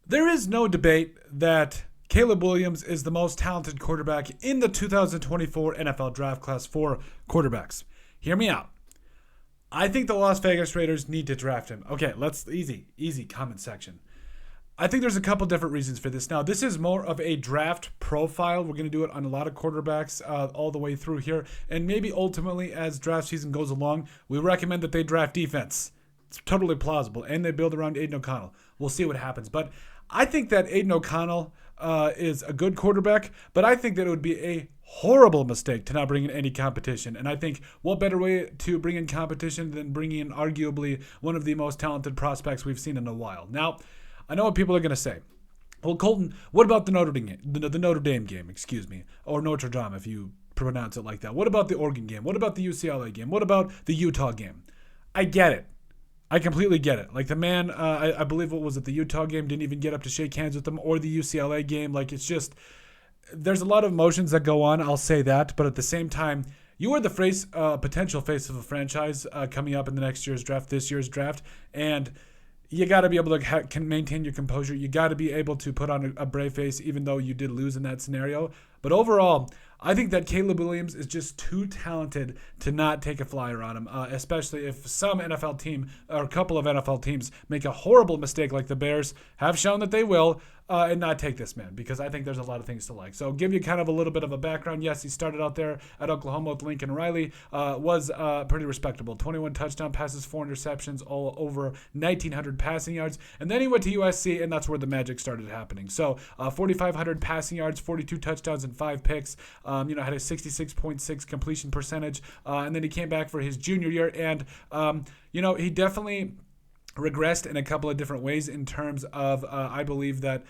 There is no debate that Caleb Williams is the most talented quarterback in the 2024 NFL draft class for quarterbacks. Hear me out. I think the Las Vegas Raiders need to draft him. Okay, easy comment section. I think there's a couple different reasons for this. Now, this is more of a draft profile. We're going to do it on a lot of quarterbacks all the way through here. And maybe ultimately, as draft season goes along, we recommend that they draft defense. It's totally plausible. And they build around Aiden O'Connell. We'll see what happens. But I think that Aiden O'Connell is a good quarterback, but I think that it would be a horrible mistake to not bring in any competition. And I think what better way to bring in competition than bringing in arguably one of the most talented prospects we've seen in a while. Now, I know what people are going to say. Well, Colton, what about the Notre Dame game? The Notre Dame game, or Notre Dame if you pronounce it like that. What about the Oregon game? What about the UCLA game? What about the Utah game? I get it. I completely get it. Like the man, I believe the Utah game didn't even get up to shake hands with them, or the UCLA game. Like it's just, there's a lot of emotions that go on. I'll say that, but at the same time, you are the potential face of a franchise coming up in the next year's draft, this year's draft, and you got to be able to can maintain your composure. You got to be able to put on a brave face, even though you did lose in that scenario. But overall, I think that Caleb Williams is just too talented to not take a flyer on him, especially if some NFL team or a couple of NFL teams make a horrible mistake like the Bears have shown that they will and not take this man, because I think there's a lot of things to like. So give you kind of a little bit of a background. Yes, he started out there at Oklahoma with Lincoln Riley, was pretty respectable. 21 touchdown passes, 4 interceptions, all over 1,900 passing yards. And then he went to USC, and that's where the magic started happening. So 4,500 passing yards, 42 touchdowns, and 5 picks. Had a 66.6 completion percentage. And then he came back for his junior year, and, he definitely regressed in a couple of different ways in terms of I believe that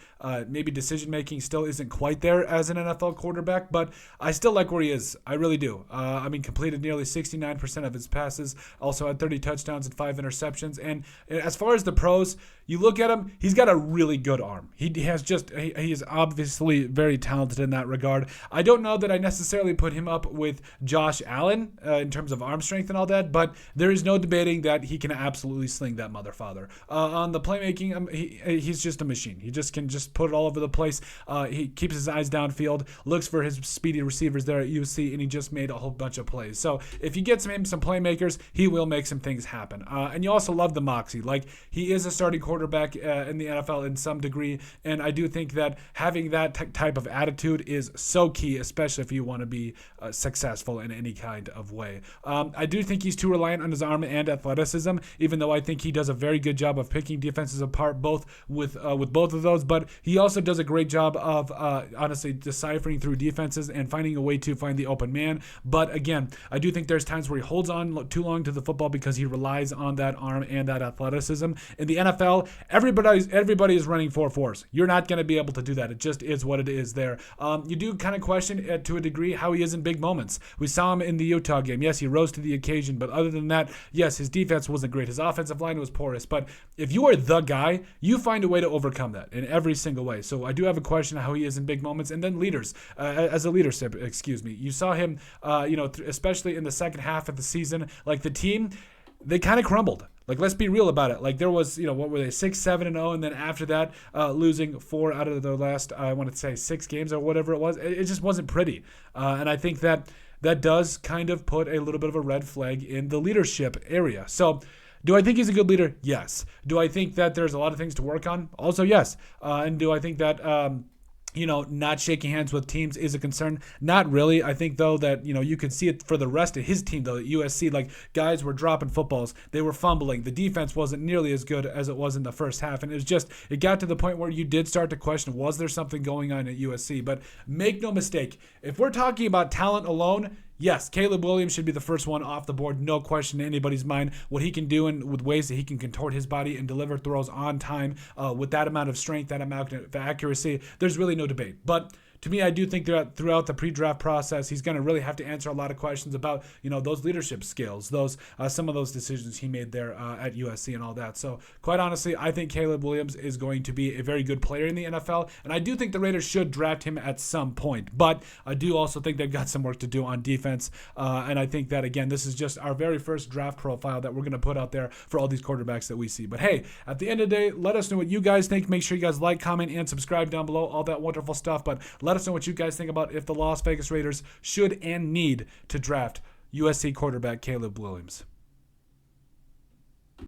maybe decision making still isn't quite there as an NFL quarterback, but I still like where he is. I really do. Completed nearly 69% of his passes, also had 30 touchdowns and 5 interceptions. And as far as the pros, you look at him, he's got a really good arm. He is obviously very talented in that regard. I don't know that I necessarily put him up with Josh Allen in terms of arm strength and all that, but there is no debating that he can absolutely sling that mother father. On the playmaking, he's just a machine. He just can put it all over the place. He keeps his eyes downfield, looks for his speedy receivers there at UC, and he just made a whole bunch of plays. So if you get some playmakers, he will make some things happen. And you also love the moxie. Like, he is a starting quarterback in the NFL in some degree, and I do think that having that type of attitude is so key, especially if you want to be successful in any kind of way. I do think he's too reliant on his arm and athleticism, even though I think he does a very good job of picking defenses apart, both with both of those. But he also does a great job of honestly deciphering through defenses and finding a way to find the open man. But again, I do think there's times where he holds on too long to the football because he relies on that arm and that athleticism. In the NFL, everybody is running 4.4s. You're not going to be able to do that. It just is what it is there. You do kind of question to a degree how he is in big moments. We saw him in the Utah game. Yes, he rose to the occasion, but other than that, yes, his defense wasn't great. His offensive line was porous. But if you are the guy, you find a way to overcome that in every single way. So I do have a question how he is in big moments. And then leaders, as a leadership, you saw him, especially in the second half of the season, like the team, they kind of crumbled. Like, let's be real about it. Like, there was, what were they, 6-7-0, and then after that, losing 4 out of the last, I want to say 6 games or whatever it was. It just wasn't pretty. And I think that does kind of put a little bit of a red flag in the leadership area. So, do I think he's a good leader? Yes. Do I think that there's a lot of things to work on? Also, yes. And do I think that not shaking hands with teams is a concern? Not really. I think, though, that, you could see it for the rest of his team, though, at USC. Like, guys were dropping footballs. They were fumbling. The defense wasn't nearly as good as it was in the first half. And it got to the point where you did start to question, was there something going on at USC? But make no mistake, if we're talking about talent alone, yes, Caleb Williams should be the first one off the board. No question in anybody's mind what he can do and with ways that he can contort his body and deliver throws on time with that amount of strength, that amount of accuracy. There's really no debate. But to me, I do think that throughout the pre-draft process, he's going to really have to answer a lot of questions about, those leadership skills, those some of those decisions he made there at USC and all that. So quite honestly, I think Caleb Williams is going to be a very good player in the NFL, and I do think the Raiders should draft him at some point. But I do also think they've got some work to do on defense, and I think that, again, this is just our very first draft profile that we're going to put out there for all these quarterbacks that we see. But hey, at the end of the day, let us know what you guys think. Make sure you guys like, comment, and subscribe down below, all that wonderful stuff. But let us know what you guys think about if the Las Vegas Raiders should and need to draft USC quarterback Caleb Williams.